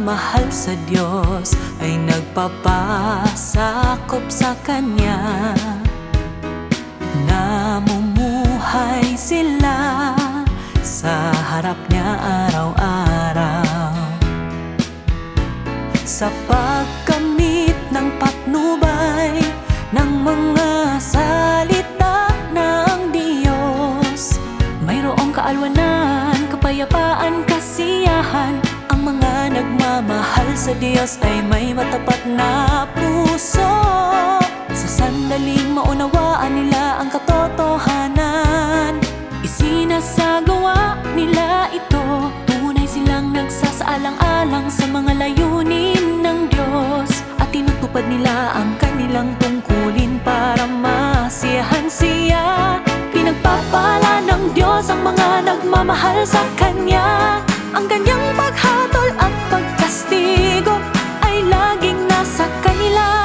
nagmamahal sa Diyos ay nagpapasakop sa Kanya. Namumuhay sila sa harap niya araw-araw. Sa pagkamit ng patnubay ng mga salita ng Diyos, mayroong kaalwanan, kapayapaan, kasiyahan. Ang mga nagmamahal sa Diyos ay may matapat na puso. Sa sandaling maunawaan nila ang katotohanan, isinasagawa nila ito. Tunay silang nagsasaalang-alang sa mga layunin ng Diyos, at tinutupad nila ang kanilang tungkulin para masiyahan siya. Pinagpapala ng Diyos ang mga nagmamahal sa Kanya. Ang Kanyang paghatol at pagkastigo ay laging nasa kanila.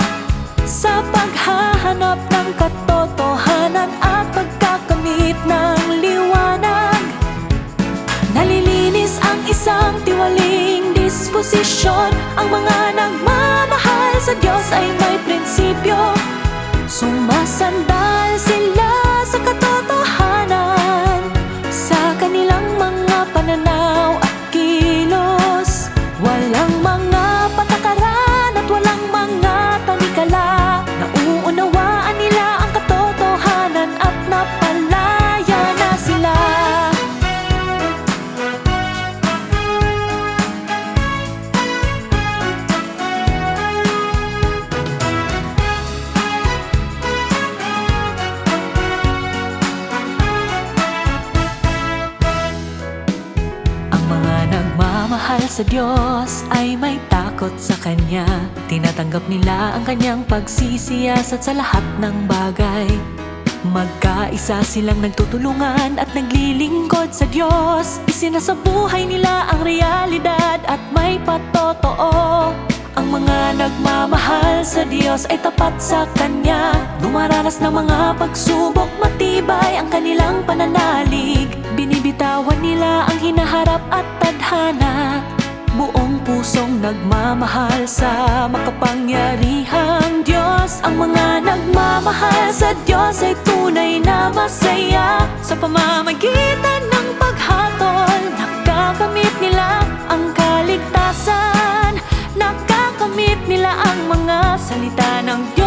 Sa paghahanap ng katotohanan at pagkakamit ng liwanag, nalilinis ang isang tiwaling disposisyon. Ang mga nagmamahal sa Diyos ay may prinsipyo. Sumasandal sila sa katotohanan sa kanilang mga pananaw at kilos. Walang mga patakaran at walang mga tanikala. Nauunawaan nila ang katotohanan at napalaya na sila. Nagmamahal sa Diyos ay may takot sa Kanya. Tinatanggap nila ang Kanyang pagsisiyasat sa lahat ng bagay. Magkaisa silang nagtutulungan at naglilingkod sa Diyos. Isinasabuhay nila ang realidad at may patotoo. Ang mga nagmamahal sa Diyos ay tapat sa Kanya. Dumaranas ng mga pagsubok, matibay ang kanilang pananalig. Binibitawan nila ang hinaharap at tadhana. Buong pusong nagmamahal sa makapangyarihang Diyos. Ang mga nagmamahal sa Diyos ay tunay na masaya. Sa pamamagitan ng paghatol, nakakamit nila ang kaligtasan. Nakakamit nila ang mga salita ng Diyos.